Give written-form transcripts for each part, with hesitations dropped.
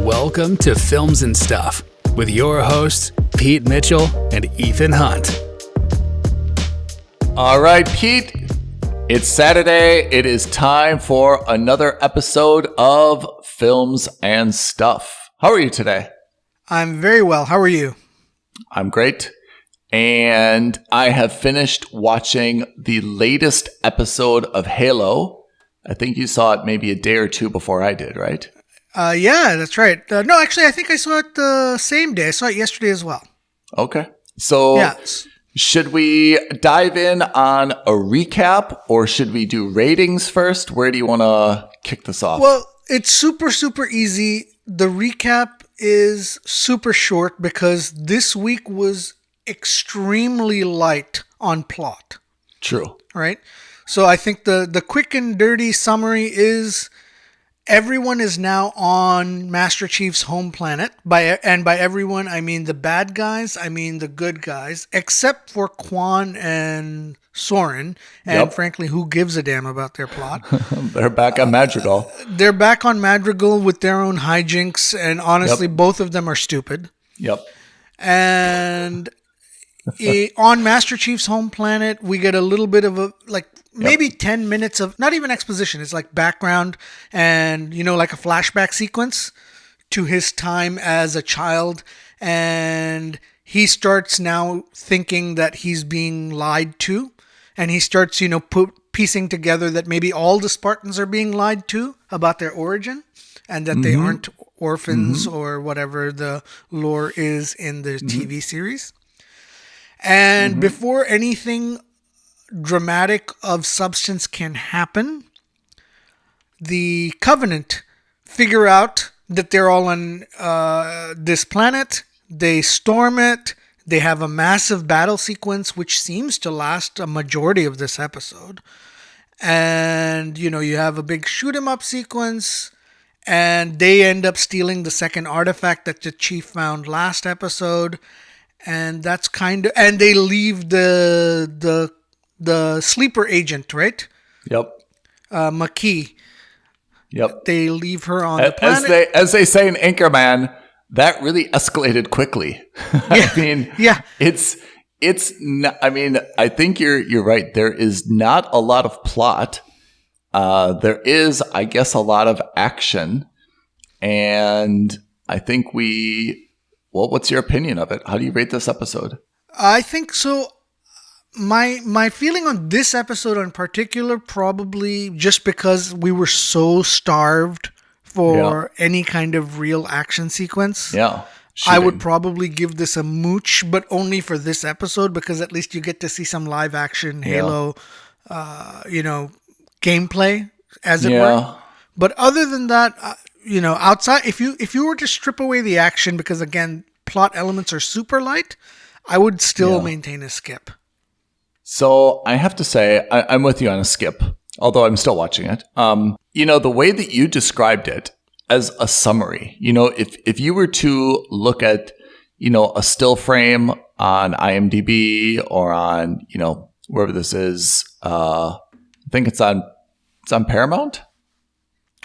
Welcome to Films and Stuff with your hosts, Pete Mitchell and Ethan Hunt. All right, Pete, it's Saturday. It is time for another episode of Films and Stuff. How are you today? I'm very well. How are you? I'm great. And I have finished watching the latest episode of Halo. I think you saw it maybe a day or two before I did, right? Yeah, that's right. No, actually, I think I saw it the same day. I saw it yesterday as well. Okay. So should we dive in on a recap or should we do ratings first? Where do you want to kick this off? Well, it's super easy. The recap is super short because this week was extremely light on plot. True. Right? So I think the quick and dirty summary is everyone is now on Master Chief's home planet. By everyone, I mean the bad guys, I mean the good guys, except for Quan and Soren. And frankly, who gives a damn about their plot? They're back on Madrigal. They're back on Madrigal with their own hijinks. And honestly, both of them are stupid. Yep. And on Master Chief's home planet, we get a little bit of maybe 10 minutes of not even exposition. It's like background and, like a flashback sequence to his time as a child. And he starts now thinking that he's being lied to. And he starts, piecing together that maybe all the Spartans are being lied to about their origin and that they aren't orphans or whatever the lore is in the TV series. And before anything dramatic of substance can happen, the Covenant figure out that they're all on this planet. They storm it. They have a massive battle sequence, which seems to last a majority of this episode. And, you have a big shoot 'em up sequence. And they end up stealing the second artifact that the Chief found last episode. And that's and they leave the sleeper agent, right? Yep. McKee. Yep. They leave her on the planet. As they say in Anchorman, that really escalated quickly. Yeah. I mean, yeah. It's not, I think you're right. There is not a lot of plot. There is, I guess, a lot of action. And I think what's your opinion of it? How do you rate this episode? I think so. My feeling on this episode in particular, probably just because we were so starved for any kind of real action sequence. Yeah. Shooting. I would probably give this a mooch, but only for this episode because at least you get to see some live action Halo, gameplay, as it were. But other than that, outside, if you were to strip away the action, because again, plot elements are super light, I would still maintain a skip. So I have to say, I'm with you on a skip, although I'm still watching it. The way that you described it as a summary, if you were to look at, a still frame on IMDb or on, wherever this is, I think it's on Paramount.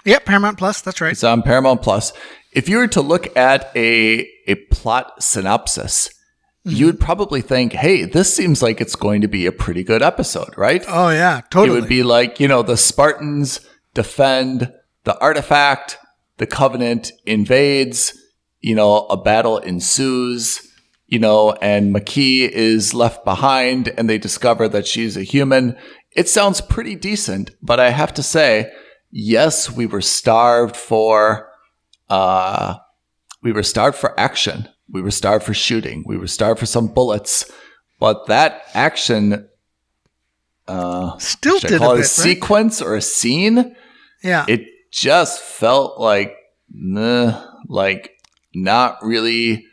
Yep, Paramount Plus. That's right. It's on Paramount Plus. If you were to look at a plot synopsis, you would probably think, hey, this seems like it's going to be a pretty good episode, right? Oh, yeah, totally. It would be like, the Spartans defend the artifact, the Covenant invades, a battle ensues, and McKee is left behind and they discover that she's a human. It sounds pretty decent, but I have to say, yes, we were starved for action. We were starved for shooting. We were starved for some bullets. But that action, still should did I call a it bit, a sequence or a scene? Yeah. It just felt like not really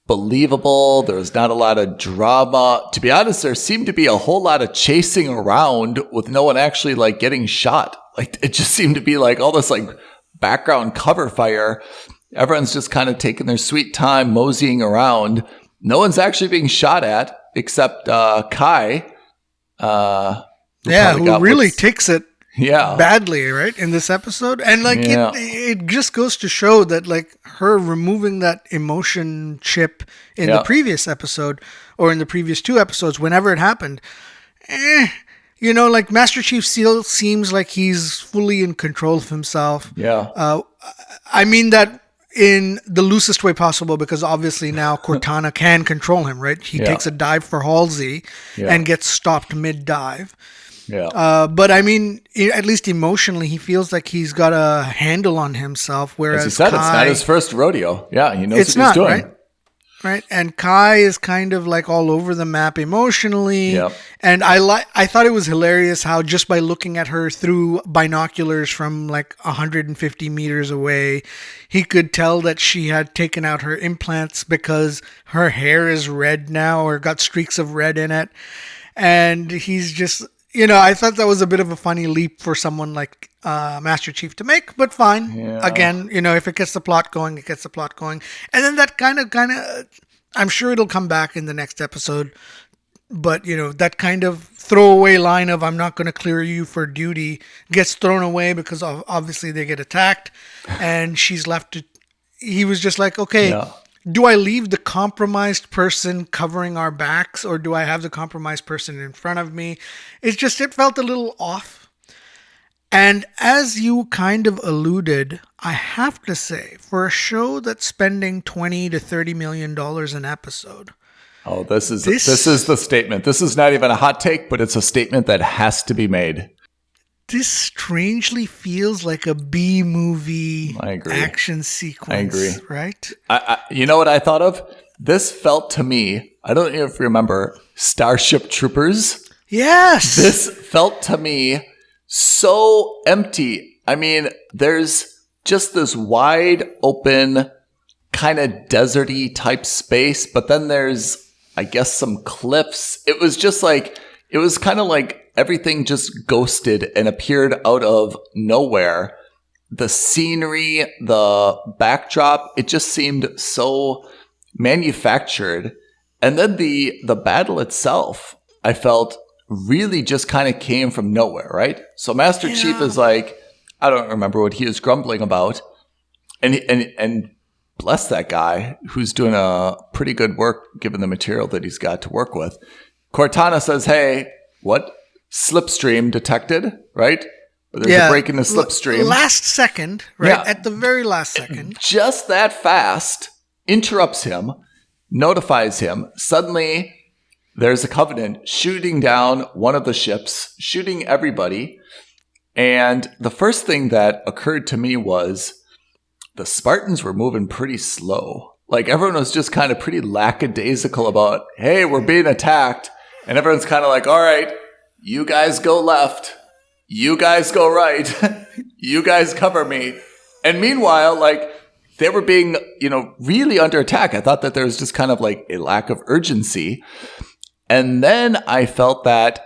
believable. There was not a lot of drama. To be honest, there seemed to be a whole lot of chasing around with no one actually getting shot. It just seemed to be all this background cover fire. Everyone's just kind of taking their sweet time moseying around. No one's actually being shot at except Kai. Who really takes it Yeah. badly, right, in this episode. And like Yeah. it just goes to show that like her removing that emotion chip in Yeah. the previous episode or in the previous 2 episodes, whenever it happened, like Master Chief still seems like he's fully in control of himself. Yeah. I mean that in the loosest way possible, because obviously now Cortana can control him, right? He takes a dive for Halsey and gets stopped mid-dive. Yeah. But I mean, at least emotionally, he feels like he's got a handle on himself. Whereas As you said, it's not his first rodeo. Yeah, he knows what he's doing. Right? Right, and Kai is kind of like all over the map emotionally. Yep. And I thought it was hilarious how just by looking at her through binoculars from like 150 meters away, he could tell that she had taken out her implants because her hair is red now or got streaks of red in it. And he's just, I thought that was a bit of a funny leap for someone like Master Chief to make, but fine. Yeah. Again, if it gets the plot going, it gets the plot going. And then that kind of, I'm sure it'll come back in the next episode. But, that kind of throwaway line of, I'm not going to clear you for duty, gets thrown away because obviously they get attacked. And she's left to, he was just like, okay, do I leave the compromised person covering our backs, or do I have the compromised person in front of me? It felt a little off. And as you kind of alluded, I have to say, for a show that's spending $20 to $30 million an episode. Oh, this is the statement. This is not even a hot take, but it's a statement that has to be made. This strangely feels like a B-movie I agree. action sequence. I agree. Right? You know what I thought of? This felt to me, I don't know if you remember, Starship Troopers. Yes. This felt to me so empty. I mean, there's just this wide open, kind of deserty type space, but then there's, I guess, some cliffs. It was just like, it was kind of like everything just ghosted and appeared out of nowhere. The scenery, the backdrop, it just seemed so manufactured. And then the battle itself, I felt really just kind of came from nowhere, right? So Master Chief is like, I don't remember what he was grumbling about. And bless that guy who's doing a pretty good work given the material that he's got to work with. Cortana says, hey, what? Slipstream detected, right? There's a break in the slipstream. Last second, right? Yeah. At the very last second. Just that fast, interrupts him, notifies him. Suddenly, there's a Covenant shooting down one of the ships, shooting everybody. And the first thing that occurred to me was the Spartans were moving pretty slow. Like everyone was just kind of pretty lackadaisical about, hey, we're being attacked. And everyone's kind of like, all right, you guys go left. You guys go right. You guys cover me. And meanwhile, like they were being, really under attack. I thought that there was just kind of like a lack of urgency. And then I felt that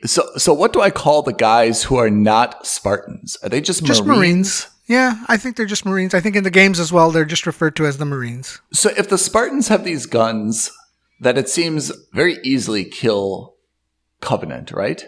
so what do I call the guys who are not Spartans? Are they just Marines? Yeah, I think they're just Marines. I think in the games as well, they're just referred to as the Marines. So if the Spartans have these guns that it seems very easily kill Covenant, right?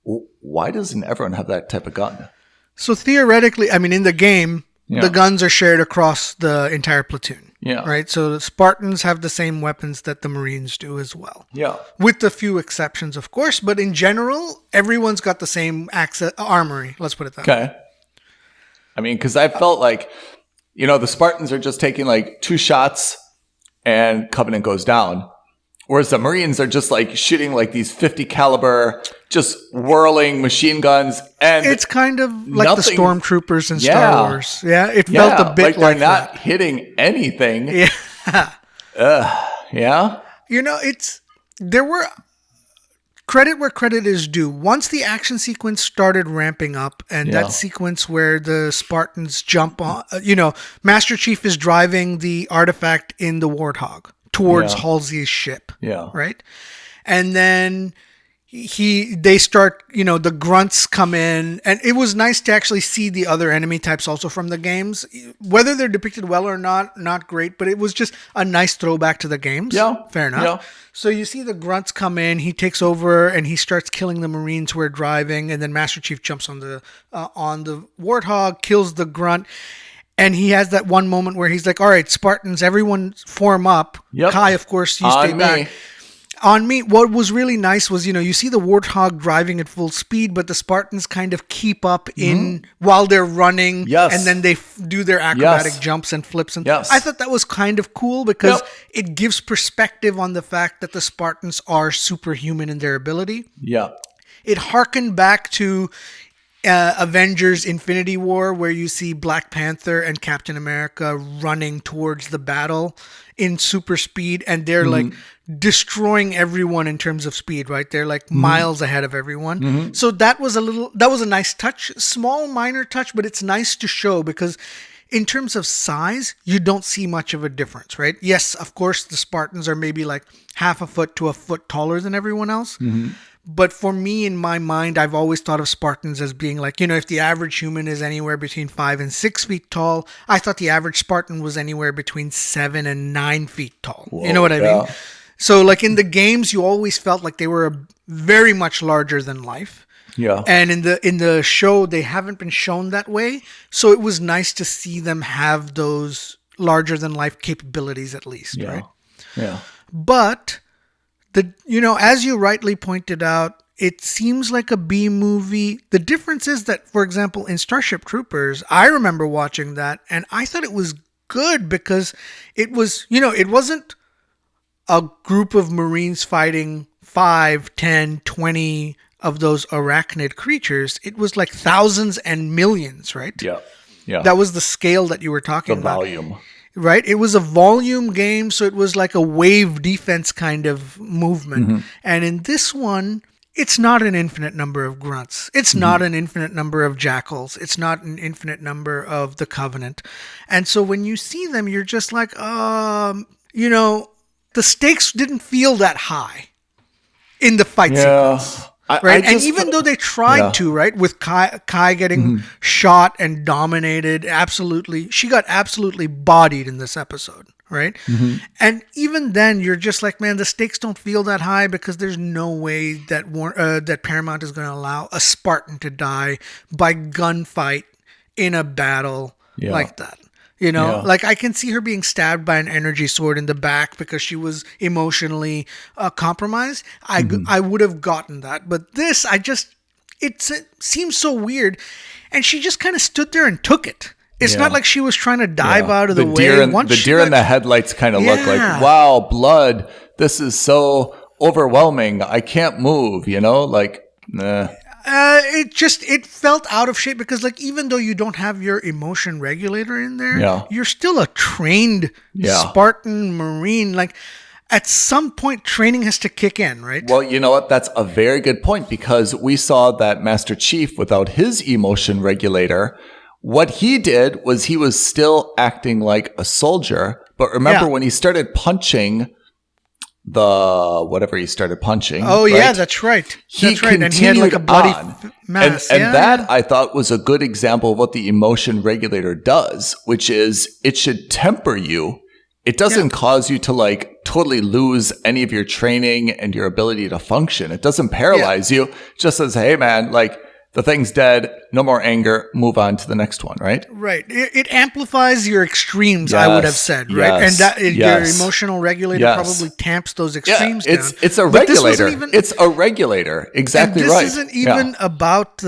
Why doesn't everyone have that type of gun? So theoretically, I mean, in the game, the guns are shared across the entire platoon. Yeah. Right? So the Spartans have the same weapons that the Marines do as well. Yeah. With a few exceptions, of course. But in general, everyone's got the same armory. Let's put it that way. Okay. I mean, because I felt like, the Spartans are just taking like 2 shots and Covenant goes down. Whereas the Marines are just like shooting like these 50 caliber, just whirling machine guns. And it's kind of like the stormtroopers in Star Wars. Yeah, it felt a bit like they're not hitting anything. Yeah. Yeah. There were credit where credit is due. Once the action sequence started ramping up and that sequence where the Spartans jump on, Master Chief is driving the artifact in the Warthog towards Halsey's ship. Yeah. Right? And then, they start, the grunts come in, and it was nice to actually see the other enemy types also from the games. Whether they're depicted well or not great, but it was just a nice throwback to the games. Yeah. Fair enough. Yeah. So you see the grunts come in, he takes over and he starts killing the Marines who are driving, and then Master Chief jumps on the Warthog, kills the grunt. And he has that one moment where he's like, all right, Spartans, everyone form up. Yep. Kai, of course, you stay back. On me, what was really nice was, you see the Warthog driving at full speed, but the Spartans kind of keep up in while they're running. Yes. And then they do their acrobatic jumps and flips. And yes. I thought that was kind of cool because it gives perspective on the fact that the Spartans are superhuman in their ability. Yeah. It harkened back to Avengers Infinity War, where you see Black Panther and Captain America running towards the battle in super speed, and they're like destroying everyone in terms of speed, right? They're like miles ahead of everyone. So that was a nice touch, small minor touch, but it's nice to show because in terms of size, you don't see much of a difference, right? Yes, of course, the Spartans are maybe like half a foot to a foot taller than everyone else. But for me, in my mind, I've always thought of Spartans as being like, if the average human is anywhere between 5 and 6 feet tall, I thought the average Spartan was anywhere between 7 and 9 feet tall. Whoa, you know what I mean? So like in the games, you always felt like they were very much larger than life. Yeah. And in the show, they haven't been shown that way. So it was nice to see them have those larger than life capabilities at least, right? Yeah. But as you rightly pointed out, it seems like a B movie. The difference is that, for example, in Starship Troopers, I remember watching that and I thought it was good because it was, it wasn't a group of Marines fighting 5, 10, 20 of those arachnid creatures. It was like thousands and millions, right? Yeah. Yeah. That was the scale that you were talking about. The volume. Right? It was a volume game, so it was like a wave defense kind of movement. And in this one, it's not an infinite number of grunts. It's not an infinite number of jackals. It's not an infinite number of the Covenant. And so when you see them, you're just like, the stakes didn't feel that high in the fight sequence. Right, and even though they tried to, right, with Kai getting shot and dominated, she got absolutely bodied in this episode, right? And even then, you're just like, man, the stakes don't feel that high because there's no way that that Paramount is going to allow a Spartan to die by gunfight in a battle like that. Like I can see her being stabbed by an energy sword in the back because she was emotionally compromised. I would have gotten that. But this, it seems so weird. And she just kind of stood there and took it. It's not like she was trying to dive out of the way. The deer in the headlights kind of look like, wow, blood. This is so overwhelming. I can't move, nah. It felt out of shape because like even though you don't have your emotion regulator in there, you're still a trained Spartan Marine. Like at some point training has to kick in, right? Well, you know what? That's a very good point because we saw that Master Chief without his emotion regulator, what he did was he was still acting like a soldier. But remember when he started punching whatever he started punching. Oh, right? Yeah, that's right. He and he had like a bloody mass. And that I thought was a good example of what the emotion regulator does, which is it should temper you. It doesn't cause you to like totally lose any of your training and your ability to function. It doesn't paralyze you. It just says, hey man, like the thing's dead, no more anger, move on to the next one, right? Right. It amplifies your extremes, I would have said, right? And that your emotional regulator probably tamps those extremes down. It's a regulator. It's a regulator. Exactly right. This isn't even about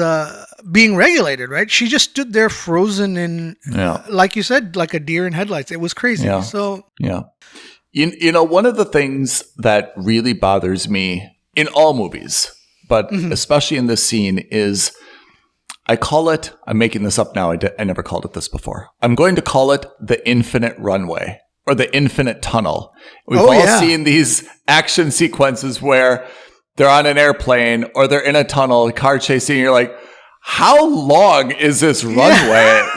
being regulated, right? She just stood there frozen in, like you said, like a deer in headlights. It was crazy. Yeah. So one of the things that really bothers me in all movies, but especially in this scene is I'm making this up now. I never called it this before. I'm going to call it the infinite runway or the infinite tunnel. We've all seen these action sequences where they're on an airplane or they're in a tunnel, car chasing. You're like, how long is this runway?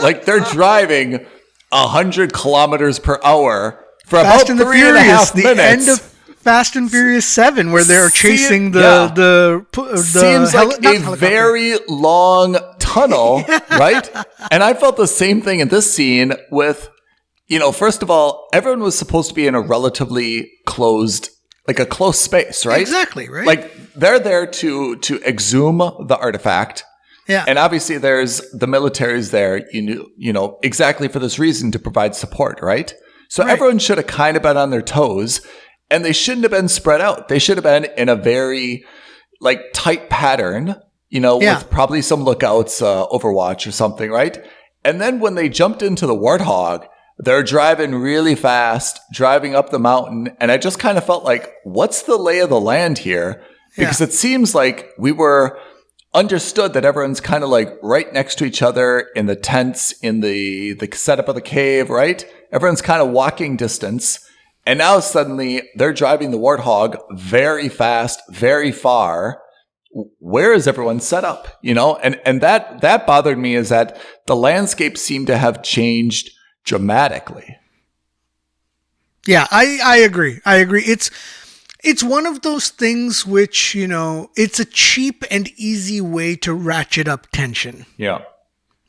Like they're driving 100 kilometers per hour for Fast about 3.5 minutes. The end of Fast and Furious 7 where they're chasing the seems like not a very long tunnel, right? And I felt the same thing in this scene with, first of all, everyone was supposed to be in a relatively closed, like a close space, right? Exactly, right? Like they're there to exhume the artifact. Yeah. And obviously there's the military's there, exactly for this reason, to provide support, right? So everyone should have kind of been on their toes, and they shouldn't have been spread out. They should have been in a very tight pattern, with probably some lookouts, Overwatch or something, right? And then when they jumped into the Warthog, they're driving really fast, driving up the mountain. And I just kind of felt like, what's the lay of the land here? Because it seems like we were understood that everyone's kind of right next to each other in the tents, in the setup of the cave, right? Everyone's kind of walking distance. And now suddenly they're driving the Warthog very fast, very far. Where is everyone set up? And that bothered me, is that the landscape seemed to have changed dramatically. Yeah, I agree. It's one of those things which, it's a cheap and easy way to ratchet up tension. Yeah.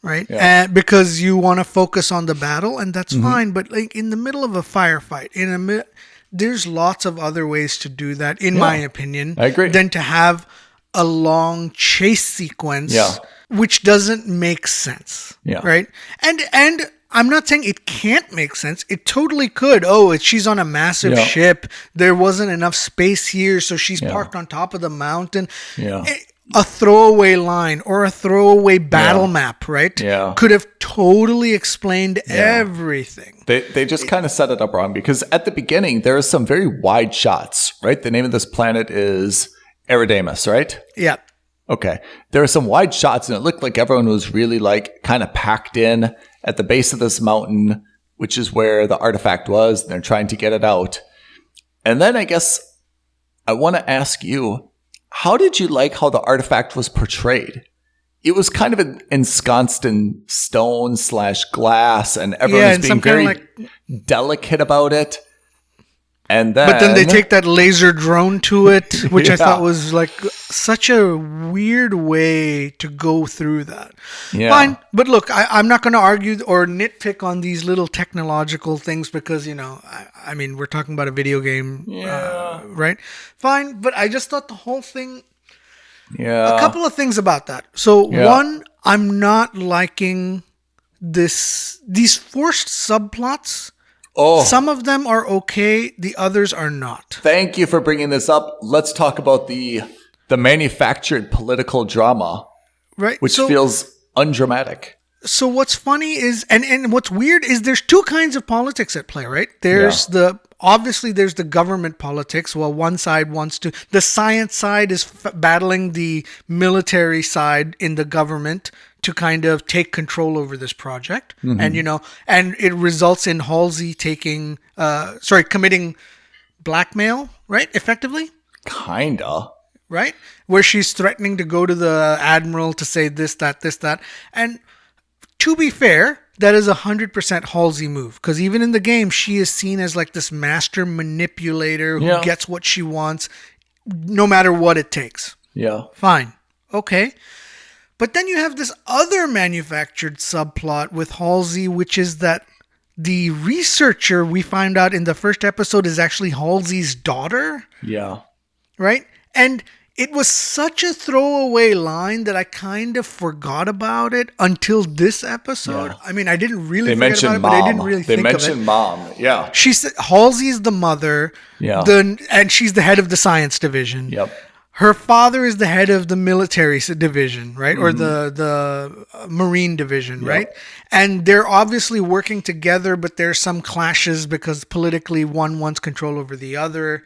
Right? Yeah. Because you want to focus on the battle, and that's fine. But in the middle of a firefight, there's lots of other ways to do that, in my opinion. I agree. Than to have a long chase sequence, which doesn't make sense. Yeah. Right? And I'm not saying it can't make sense. It totally could. She's on a massive ship. There wasn't enough space here, so she's parked on top of the mountain. Yeah. A throwaway line or a throwaway battle map, right? Yeah. Could have totally explained everything. They just kind of set it up wrong, because at the beginning, there are some very wide shots, right? The name of this planet is Eridamus, right? Yeah. Okay. There are some wide shots, and it looked like everyone was really kind of packed in at the base of this mountain, which is where the artifact was, and they're trying to get it out. And then I guess I want to ask you, how did you like how the artifact was portrayed? It was kind of ensconced in stone / glass, and everyone was being very delicate about it. But then they take that laser drone to it, which I thought was such a weird way to go through that. Yeah. Fine. But look, I'm not going to argue or nitpick on these little technological things because, we're talking about a video game, right? Fine. But I just thought the whole thing, a couple of things about that. So one, I'm not liking these forced subplots. Some of them are okay. The others are not. Thank you for bringing this up. Let's talk about the manufactured political drama, right? Which feels undramatic. So what's funny is, and what's weird is, there's two kinds of politics at play, right? There's obviously there's the government politics. Well, one side wants to, the science side is battling the military side in the government to kind of take control over this project. And, and it results in Halsey committing blackmail, right? Effectively. Kinda. Right? Where she's threatening to go to the admiral to say this, that. And to be fair, that is 100% Halsey move. Because even in the game, she is seen as this master manipulator who gets what she wants, no matter what it takes. Yeah. Fine. Okay. But then you have this other manufactured subplot with Halsey, which is that the researcher we find out in the first episode is actually Halsey's daughter. Yeah. Right? And it was such a throwaway line that I kind of forgot about it until this episode. Yeah. I didn't really forget about it, but I didn't really think of it. They mentioned mom, yeah. She said Halsey's the mother, and she's the head of the science division. Yep. Her father is the head of the military division, right? Or the marine division, right? And they're obviously working together, but there's some clashes because politically one wants control over the other.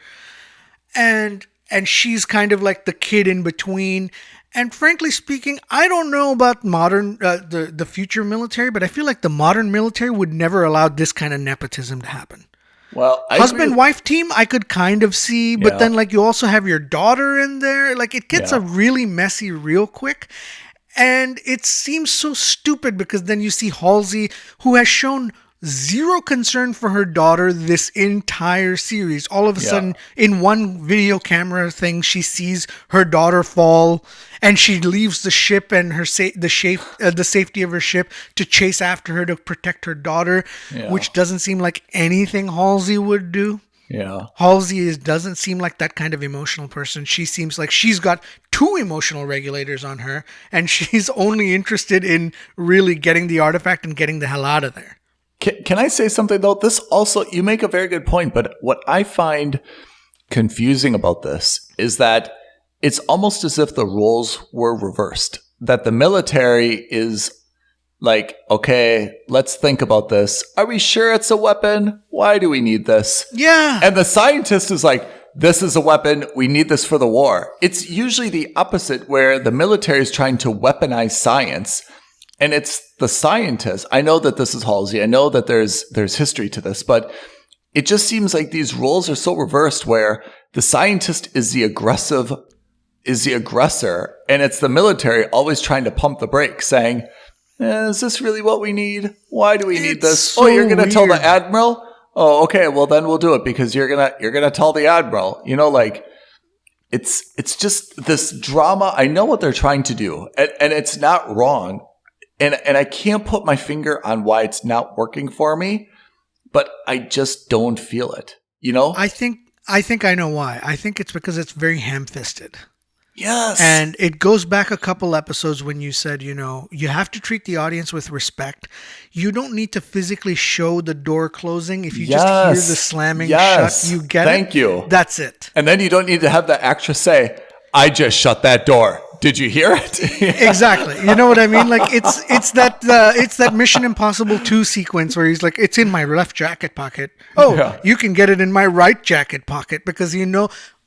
And she's kind of like the kid in between. And frankly speaking, I don't know about modern, the future military, but I feel like the modern military would never allow this kind of nepotism to happen. Well, husband-wife team, I could kind of see, but then you also have your daughter in there. It gets a really messy real quick. And it seems so stupid because then you see Halsey, who has shown zero concern for her daughter this entire series. All of a sudden, in one video camera thing, she sees her daughter fall, and she leaves the ship and the safety of her ship to chase after her to protect her daughter, which doesn't seem like anything Halsey would do. Yeah. Halsey doesn't seem like that kind of emotional person. She seems like she's got 2 emotional regulators on her, and she's only interested in really getting the artifact and getting the hell out of there. Can I say something, though? This also, you make a very good point, but what I find confusing about this is that it's almost as if the roles were reversed. That the military is like, okay, let's think about this. Are we sure it's a weapon? Why do we need this? Yeah. And the scientist is like, this is a weapon. We need this for the war. It's usually the opposite, where the military is trying to weaponize science. And it's the scientist. I know that this is Halsey. I know that there's history to this, but it just seems like these roles are so reversed, where the scientist is the aggressor, and it's the military always trying to pump the brakes, saying, is this really what we need? Why do we need this? So you're going to tell the weird. admiral? Oh, okay. Well, then we'll do it, because you're going to tell the admiral. Like, it's just this drama. I know what they're trying to do, and it's not wrong. And I can't put my finger on why it's not working for me, but I just don't feel it. I think I know why. I think it's because it's very ham-fisted. Yes. And it goes back a couple episodes when you said, you have to treat the audience with respect. You don't need to physically show the door closing. If you just hear the slamming shut, you get it. Thank you. That's it. And then you don't need to have the actress say, I just shut that door. Did you hear it? Exactly. You know what I mean? Like it's that Mission Impossible 2 sequence where he's like, it's in my left jacket pocket. Oh, you can get it in my right jacket pocket, because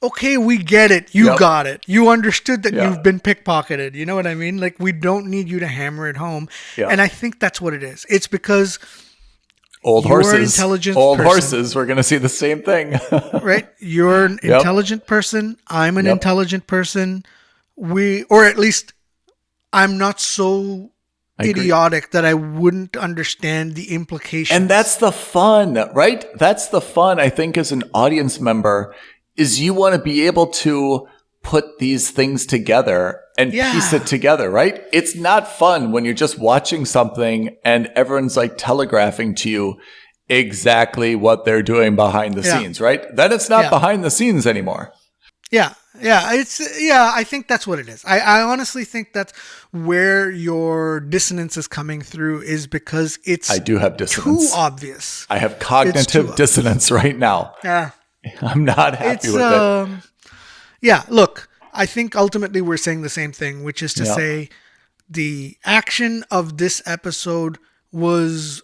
okay, we get it. You got it. You understood that you've been pickpocketed. You know what I mean? Like, we don't need you to hammer it home. Yeah. And I think that's what it is. It's because old you're horses. An intelligent old person, horses. We're going to see the same thing. Right? You're an intelligent person. I'm an intelligent person. Or at least I'm not so idiotic that I wouldn't understand the implications. And that's the fun, right? That's the fun, I think, as an audience member, is you want to be able to put these things together and piece it together, right? It's not fun when you're just watching something and everyone's like telegraphing to you exactly what they're doing behind the scenes, right? Then it's not behind the scenes anymore. Yeah. I think that's what it is. I honestly think that's where your dissonance is coming through, is because I do have dissonance. Too obvious. I have cognitive dissonance right now. Yeah. I'm not happy with it. Yeah, look, I think ultimately we're saying the same thing, which is to say the action of this episode was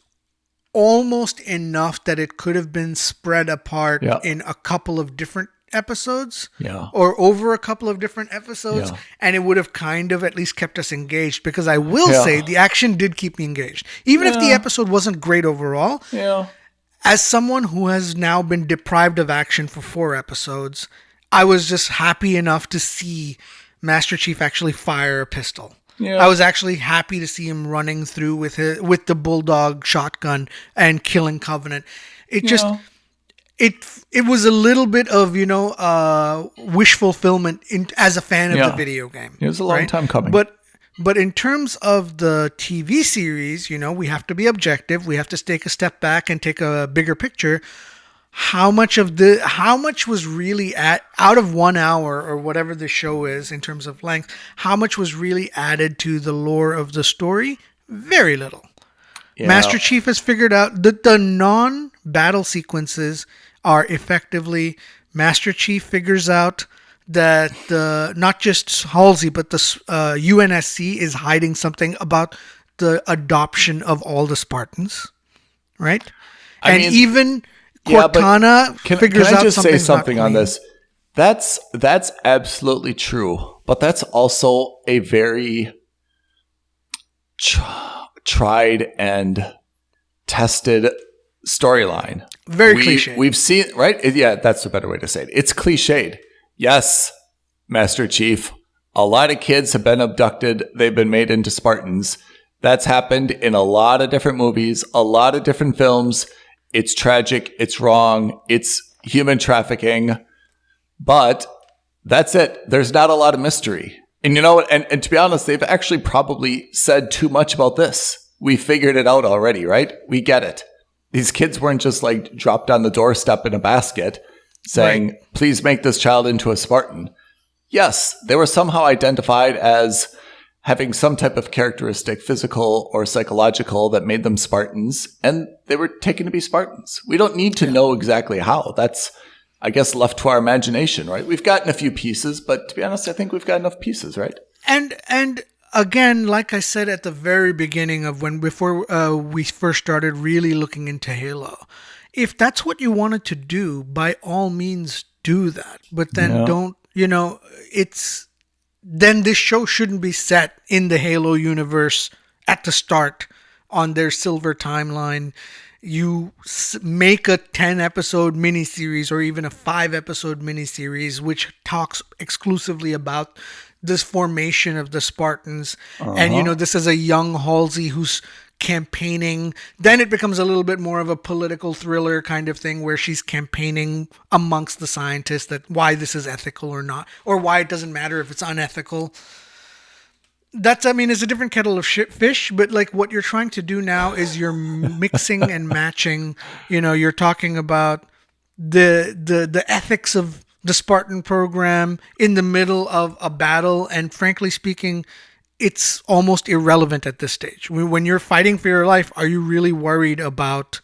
almost enough that it could have been spread apart in a couple of different episodes or over a couple of different episodes, and it would have kind of at least kept us engaged, because I will say the action did keep me engaged. Even if the episode wasn't great overall, as someone who has now been deprived of action for 4 episodes, I was just happy enough to see Master Chief actually fire a pistol. I was actually happy to see him running through with the Bulldog shotgun and killing Covenant. It just... It was a little bit of, wish fulfillment as a fan of the video game. It was a long time coming. But in terms of the TV series, we have to be objective. We have to take a step back and take a bigger picture. How much was really out of 1 hour or whatever the show is in terms of length, how much was really added to the lore of the story? Very little. Yeah. Master Chief has figured out that the non-battle sequences are effectively Master Chief figures out that not just Halsey, but the UNSC is hiding something about the adoption of all the Spartans, right? Even Cortana figures out something. Can I just say something on this? That's absolutely true, but that's also a very tried and tested storyline. Very cliche. We've seen, right? Yeah, that's a better way to say it. It's cliched. Yes, Master Chief, a lot of kids have been abducted. They've been made into Spartans. That's happened in a lot of different movies, a lot of different films. It's tragic. It's wrong. It's human trafficking. But that's it. There's not a lot of mystery. And you know what? And to be honest, they've actually probably said too much about this. We figured it out already, right? We get it. These kids weren't just like dropped on the doorstep in a basket saying, please make this child into a Spartan. Yes, they were somehow identified as having some type of characteristic, physical or psychological, that made them Spartans, and they were taken to be Spartans. We don't need to know exactly how. That's, I guess, left to our imagination, right? We've gotten a few pieces, but to be honest, I think we've got enough pieces, right? And again, like I said at the very beginning of before we first started really looking into Halo, if that's what you wanted to do, by all means do that. But then don't, then this show shouldn't be set in the Halo universe at the start on their silver timeline. You make a 10-episode miniseries or even a 5-episode miniseries which talks exclusively about this formation of the Spartans. And, this is a young Halsey who's campaigning. Then it becomes a little bit more of a political thriller kind of thing where she's campaigning amongst the scientists that why this is ethical or not, or why it doesn't matter if it's unethical. That's, it's a different kettle of fish, but like what you're trying to do now is you're mixing and matching, you're talking about the ethics of the Spartan program in the middle of a battle. And frankly speaking, it's almost irrelevant at this stage. When you're fighting for your life, are you really worried about,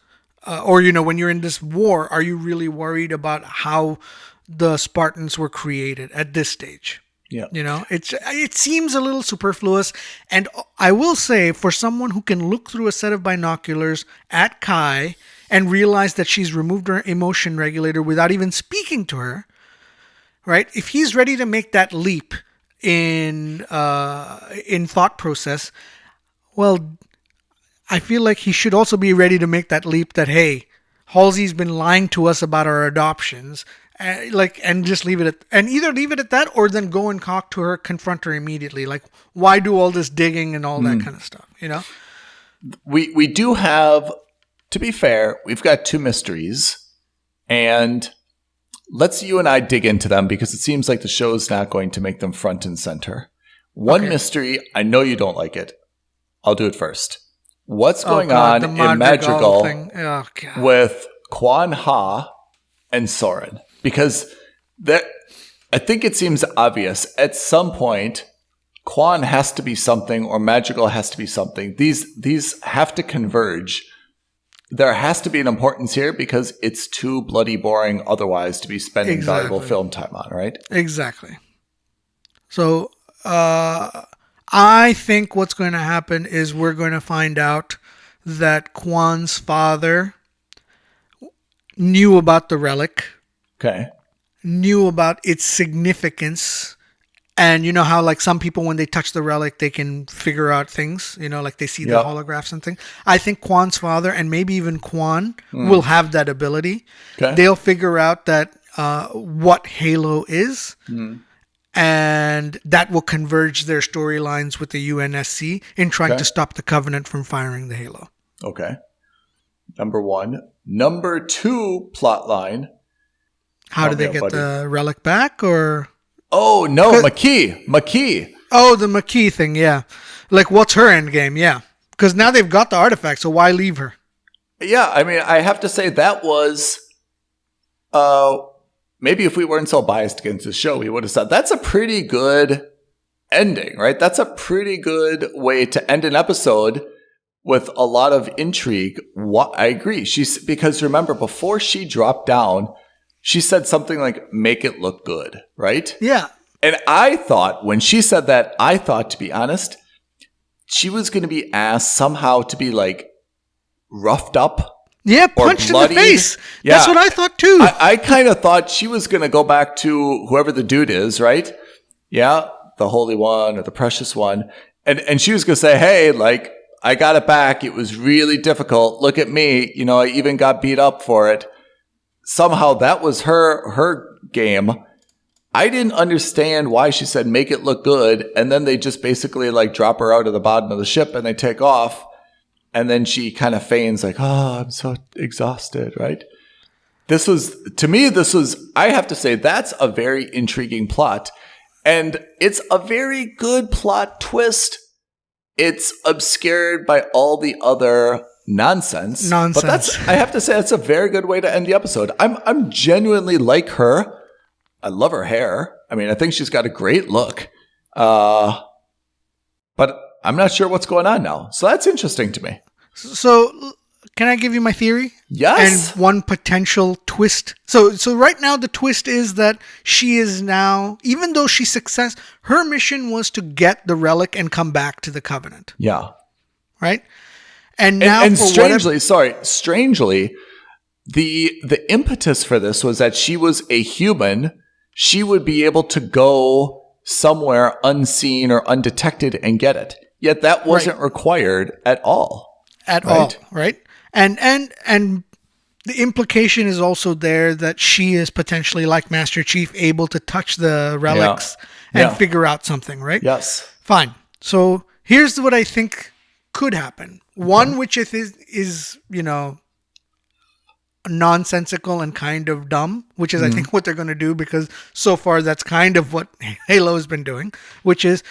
when you're in this war, are you really worried about how the Spartans were created at this stage? Yeah. It seems a little superfluous. And I will say, for someone who can look through a set of binoculars at Kai and realize that she's removed her emotion regulator without even speaking to her, right? If he's ready to make that leap in thought process, well, I feel like he should also be ready to make that leap that, hey, Halsey's been lying to us about our adoptions, and just leave it at that, or then go and talk to her, confront her immediately. Like, why do all this digging and all that kind of stuff? We do have, to be fair, we've got 2 mysteries, and let's you and I dig into them because it seems like the show is not going to make them front and center. One mystery, I know you don't like it. I'll do it first. What's going on in Madrigal with Kwan Ha and Soren? Because I think it seems obvious. At some point, Kwan has to be something or Madrigal has to be something. These have to converge. There has to be an importance here because it's too bloody boring otherwise to be spending valuable film time on, right? Exactly. So I think what's going to happen is we're going to find out that Kwan's father knew about the relic. Okay. Knew about its significance. And you know how like some people, when they touch the relic, they can figure out things, like they see the holographs and things. I think Kwan's father and maybe even Kwan will have that ability. Okay. They'll figure out that what Halo is, and that will converge their storylines with the UNSC in trying to stop the Covenant from firing the Halo. Okay. Number 1. Number 2 plot line. How did they get the relic back, or... Oh, no, Makee. Oh, the Makee thing, yeah. Like, what's her end game? Yeah. Because now they've got the artifact, so why leave her? Yeah, I have to say that was... maybe if we weren't so biased against the show, we would have said, that's a pretty good ending, right? That's a pretty good way to end an episode with a lot of intrigue. I agree. Because remember, before she dropped down... She said something like, make it look good, right? Yeah. And I thought, when she said that, to be honest, she was going to be asked somehow to be like roughed up. Yeah, punched in the face. Yeah. That's what I thought too. I kind of thought she was going to go back to whoever the dude is, right? Yeah, the Holy One or the Precious One. And she was going to say, hey, like, I got it back. It was really difficult. Look at me. I even got beat up for it. Somehow that was her game. I didn't understand why she said make it look good, and then they just basically like drop her out of the bottom of the ship and they take off, and then she kind of feigns like, "Oh, I'm so exhausted," right? This was, I have to say, that's a very intriguing plot, and it's a very good plot twist. It's obscured by all the other nonsense. But I have to say, that's a very good way to end the episode. I'm genuinely like her. I love her hair. I mean, I think she's got a great look. But I'm not sure what's going on now. So that's interesting to me. So can I give you my theory? Yes. And one potential twist. So right now the twist is that she is now, even though she's her mission was to get the relic and come back to the Covenant. Yeah. Right? And now strangely, the impetus for this was that she was a human. She would be able to go somewhere unseen or undetected and get it. Yet that wasn't required at all. Right? And the implication is also there that she is potentially, like Master Chief, able to touch the relics and figure out something, right? Yes. Fine. So here's what I think could happen. One, which is nonsensical and kind of dumb, which is I think what they're going to do, because so far that's kind of what Halo has been doing, which is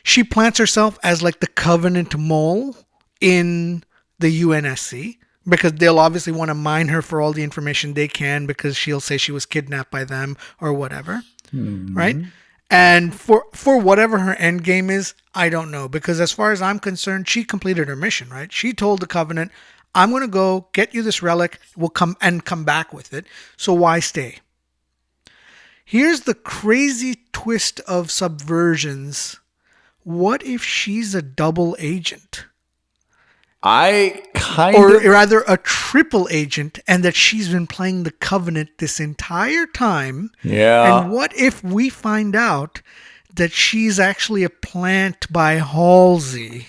she plants herself as like the Covenant mole in the UNSC, because they'll obviously want to mine her for all the information they can, because she'll say she was kidnapped by them or whatever, right? And for whatever her end game is, I don't know, because as far as I'm concerned, she completed her mission, right? She told the Covenant, I'm going to go get you this relic, we'll come back with it, so why stay? Here's the crazy twist of subversions. What if she's a double agent? Or rather a triple agent, and that she's been playing the Covenant this entire time. Yeah. And what if we find out that she's actually a plant by Halsey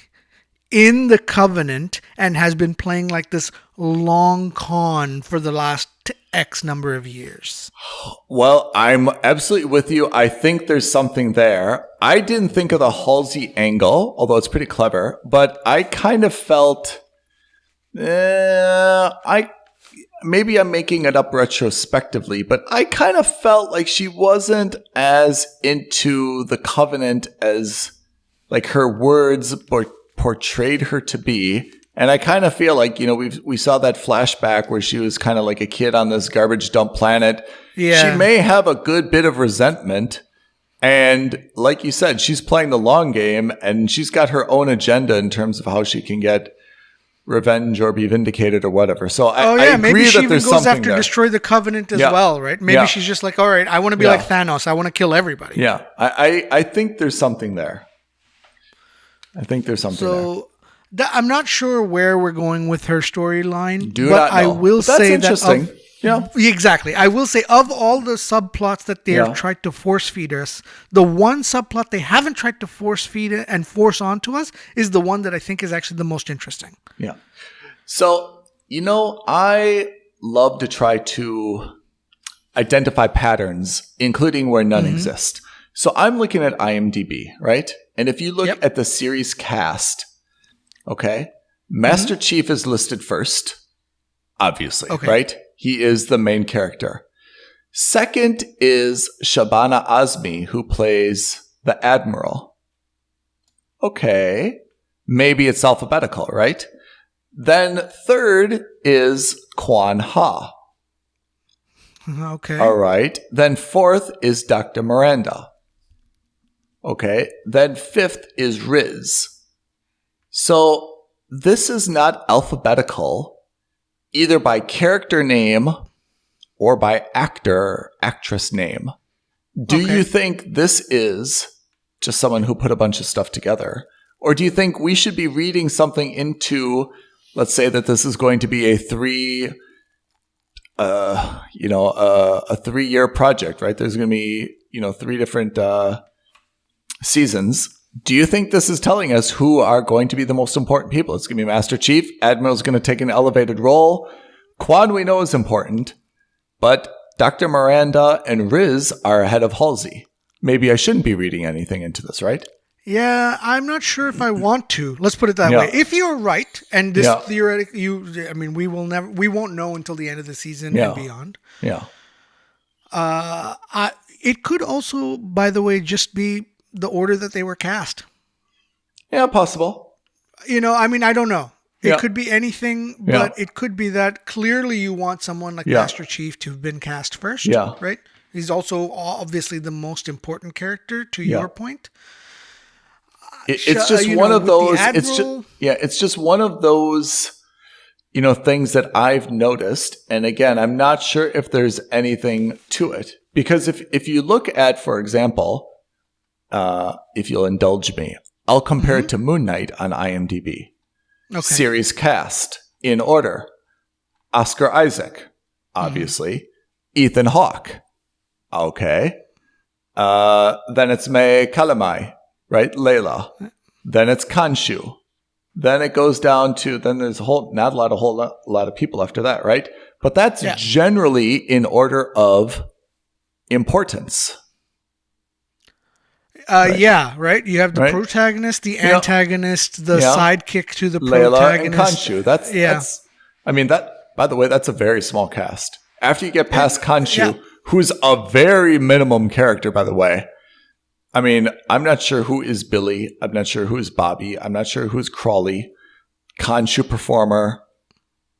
in the Covenant and has been playing like this long con for the last X number of years? Well, I'm absolutely with you. I think there's something there. I didn't think of the Halsey angle, although it's pretty clever, but I kind of felt, maybe I'm making it up retrospectively, but I kind of felt like she wasn't as into the Covenant as like her words portrayed her to be. And I kind of feel like, we saw that flashback where she was kind of like a kid on this garbage dump planet. Yeah. She may have a good bit of resentment. And like you said, she's playing the long game, and she's got her own agenda in terms of how she can get revenge or be vindicated or whatever. So I agree maybe she that even there's goes something after there. Destroy the Covenant as well, right? Maybe she's just like, all right, I want to be like Thanos. I want to kill everybody. Yeah, I think there's something there. So I'm not sure where we're going with her storyline, but not know. I will say that's interesting. Exactly. I will say, of all the subplots that they have tried to force feed us, the one subplot they haven't tried to force feed it and force onto us is the one that I think is actually the most interesting. Yeah. So, I love to try to identify patterns, including where none exist. So I'm looking at IMDb, right? And if you look at the series cast, okay, Master Chief is listed first, obviously, right? He is the main character. Second is Shabana Azmi, who plays the Admiral. Okay, maybe it's alphabetical, right? Then third is Kwan Ha. Okay. All right. Then fourth is Dr. Miranda. Okay. Then fifth is Riz. So this is not alphabetical either by character name or by actress name. Do you think this is just someone who put a bunch of stuff together? Or do you think we should be reading something into, let's say that this is going to be a 3-year project, right? There's going to be, 3 different seasons. Do you think this is telling us who are going to be the most important people? It's going to be Master Chief. Admiral's going to take an elevated role. Quan we know is important, but Dr. Miranda and Riz are ahead of Halsey. Maybe I shouldn't be reading anything into this, right? Yeah, I'm not sure if I want to. Let's put it that way. If you're right, and this theoretically, we won't know until the end of the season and beyond. Yeah. It could also, by the way, just be the order that they were cast. Yeah, possible. I don't know. It could be anything, but it could be that clearly you want someone like Master Chief to have been cast first, right? He's also obviously the most important character, to your point. It's just one of those. It's just one of those, things that I've noticed. And again, I'm not sure if there's anything to it, because if you look at, for example, if you'll indulge me, I'll compare it to Moon Knight on IMDb. Okay. Series cast in order: Oscar Isaac, obviously, Ethan Hawke. Okay, then it's May Kalamai. Right, Layla. Then it's Khonshu. Then it goes down to, then there's not a lot of people after that, right? But that's generally in order of importance. Right? You have the protagonist, the antagonist, the sidekick to the protagonist. Layla and Khonshu. By the way, that's a very small cast. After you get past Khonshu, who's a very minimum character, by the way. I'm not sure who is Billy. I'm not sure who is Bobby. I'm not sure who's Crawley. Khonshu performer.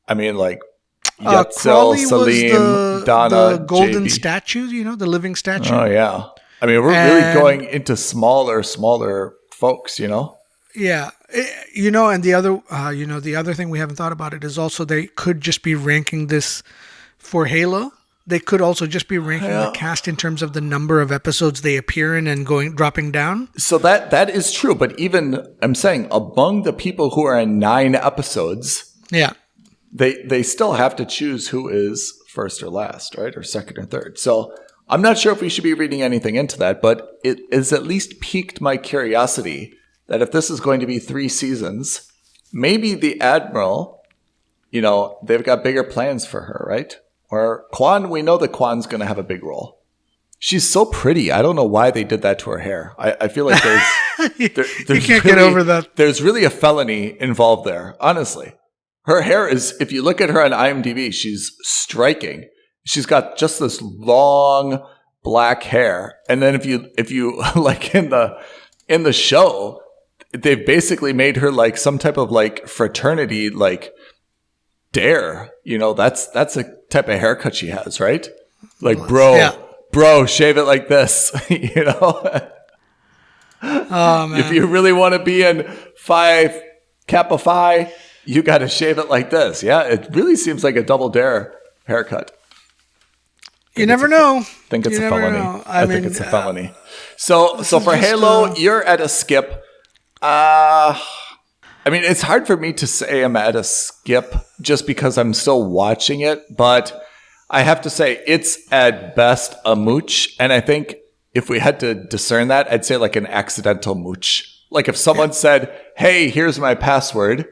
Yetzel, Salim, Donna, the golden JB. statue, the living statue. Oh, yeah. We're really going into smaller folks, Yeah. And the other thing we haven't thought about it is also they could just be ranking this for Halo. They could also just be ranking the cast in terms of the number of episodes they appear in and dropping down. So that is true. But even, I'm saying, among the people who are in 9 episodes, they still have to choose who is first or last, right? Or second or third. So I'm not sure if we should be reading anything into that, but it has at least piqued my curiosity that if this is going to be 3 seasons, maybe the Admiral, they've got bigger plans for her, right? Or Kwan, we know that Kwan's going to have a big role. She's so pretty. I don't know why they did that to her hair. I feel like there's you can't get over that. There's really a felony involved there, honestly. Her hair is, if you look at her on IMDb, she's striking. She's got just this long black hair. And then if you like in the show, they've basically made her like some type of like fraternity, like dare, that's a type of haircut she has, right? Like, bro, shave it like this, Oh, man. If you really want to be in Phi Kappa Phi, you got to shave it like this. Yeah, it really seems like a double dare haircut. You never know. I think it's a felony. I think it's a felony. So for Halo, you're at a skip. It's hard for me to say I'm at a skip just because I'm still watching it, but I have to say it's at best a mooch. And I think if we had to discern that, I'd say like an accidental mooch. Like if someone said, hey, here's my password,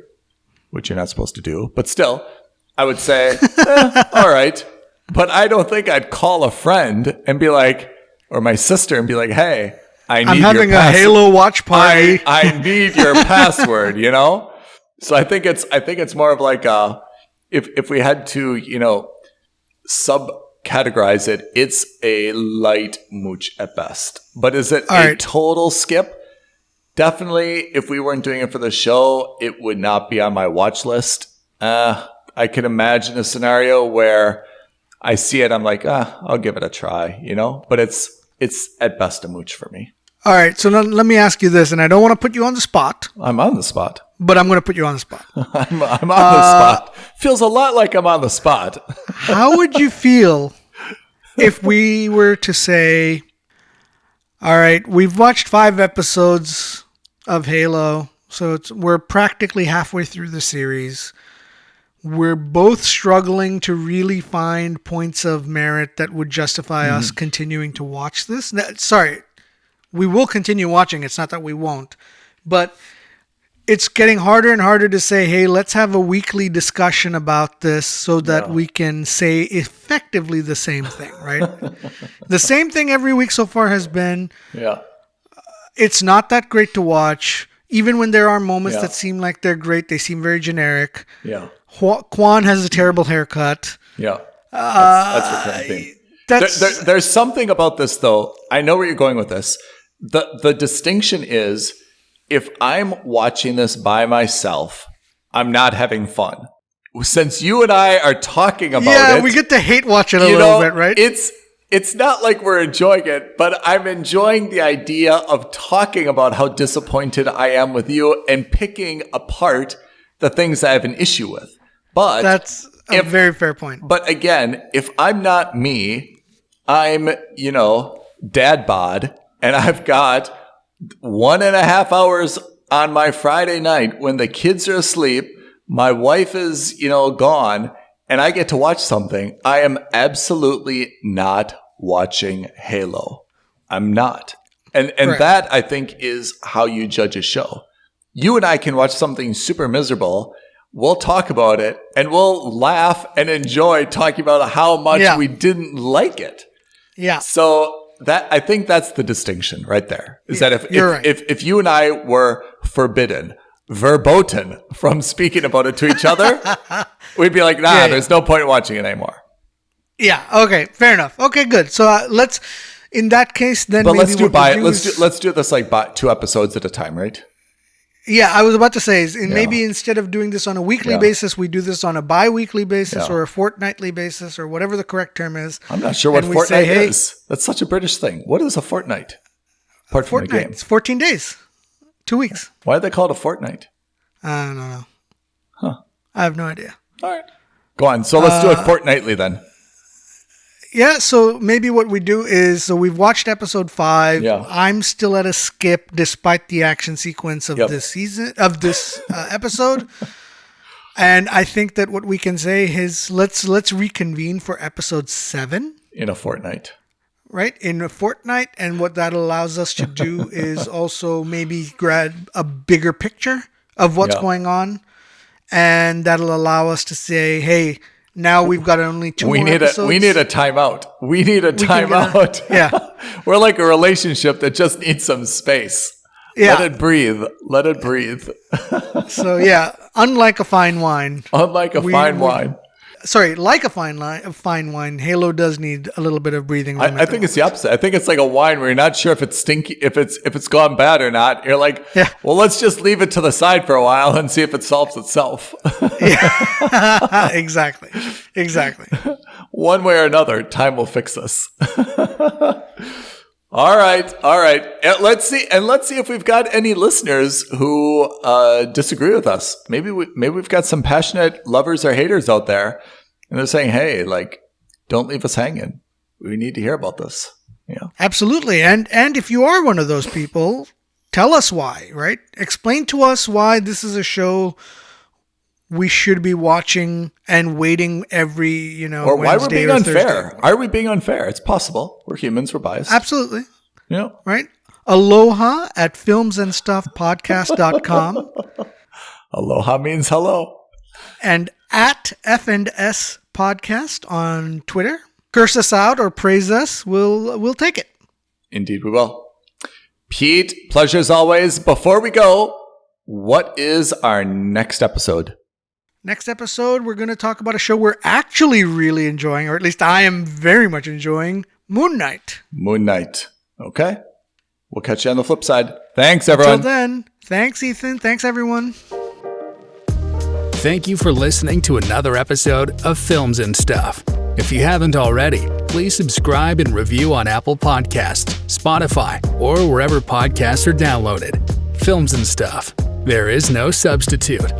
which you're not supposed to do, but still, I would say, all right. But I don't think I'd call a friend and be like, or my sister and be like, hey, I'm having a Halo watch party. I need your password, So I think it's more of like if we had to, subcategorize it, it's a light mooch at best. But is it a total skip? Definitely, if we weren't doing it for the show, it would not be on my watch list. I can imagine a scenario where I see it, I'm like, I'll give it a try, But it's at best a mooch for me. All right, so let me ask you this, and I don't want to put you on the spot. I'm on the spot. But I'm going to put you on the spot. I'm on the spot. Feels a lot like I'm on the spot. How would you feel if we were to say, all right, we've watched 5 episodes of Halo, so we're practically halfway through the series. We're both struggling to really find points of merit that would justify us continuing to watch this. We will continue watching. It's not that we won't. But it's getting harder and harder to say, hey, let's have a weekly discussion about this so that we can say effectively the same thing, right? The same thing every week so far has been, it's not that great to watch. Even when there are moments that seem like they're great, they seem very generic. Yeah. Quan has a terrible haircut. Yeah. That's recurring theme. There's something about this, though. I know where you're going with this. The distinction is, if I'm watching this by myself, I'm not having fun. Since you and I are talking about it. Yeah, we get to hate watch it a little bit, right? It's not like we're enjoying it, but I'm enjoying the idea of talking about how disappointed I am with you and picking apart the things I have an issue with. But that's a very fair point. But again, if I'm not me, I'm, dad bod, and I've got 1.5 hours on my Friday night when the kids are asleep, my wife is, gone, and I get to watch something. I am absolutely not watching Halo. I'm not. And that, I think, is how you judge a show. You and I can watch something super miserable. We'll talk about it, and we'll laugh and enjoy talking about how much we didn't like it. Yeah. So I think that's the distinction right there. Is that if you and I were forbidden verboten from speaking about it to each other, we'd be like, there's no point in watching it anymore. Yeah. Okay. Fair enough. Okay. Good. So let's, in that case, then. But let's do this like 2 episodes at a time, right? Yeah, I was about to say, maybe instead of doing this on a weekly basis, we do this on a bi-weekly basis or a fortnightly basis or whatever the correct term is. I'm not sure what fortnight is. That's such a British thing. What is a fortnight? Apart from the game. It's 14 days. 2 weeks. Why do they call it a fortnight? I don't know. Huh. I have no idea. All right. Go on. So let's do it fortnightly then. Yeah, so maybe what we do is, we've watched episode 5. Yeah. I'm still at a skip despite the action sequence of this season, of this episode. And I think that what we can say is let's reconvene for episode 7. In a fortnight. Right? In a fortnight. And what that allows us to do is also maybe grab a bigger picture of what's going on. And that'll allow us to say, hey, now we've got only 2 more episodes. We need a timeout. Yeah. We're like a relationship that just needs some space. Yeah. Let it breathe. So, unlike a fine wine. Like a fine wine, Halo does need a little bit of breathing room. I think it's the opposite. I think it's like a wine where you're not sure if it's stinky, if it's gone bad or not. You're like, well, let's just leave it to the side for a while and see if it solves itself. Yeah, exactly. One way or another, time will fix us. All right. And let's see if we've got any listeners who disagree with us. Maybe we've got some passionate lovers or haters out there, and they're saying, "Hey, don't leave us hanging. We need to hear about this." Yeah, absolutely. And if you are one of those people, tell us why. Right? Explain to us why this is a show we should be watching and waiting every, or why we're being unfair. Thursday. Are we being unfair? It's possible. We're humans. We're biased. Absolutely. Yeah. Right? Aloha at filmsandstuffpodcast.com. Aloha means hello. And at F&S Podcast on Twitter. Curse us out or praise us. We'll take it. Indeed we will. Pete, pleasure as always. Before we go, what is our next episode? Next episode, we're going to talk about a show we're actually really enjoying, or at least I am very much enjoying, Moon Knight. Moon Knight. Okay. We'll catch you on the flip side. Thanks, everyone. Until then, thanks, Ethan. Thanks, everyone. Thank you for listening to another episode of Films and Stuff. If you haven't already, please subscribe and review on Apple Podcasts, Spotify, or wherever podcasts are downloaded. Films and Stuff. There is no substitute.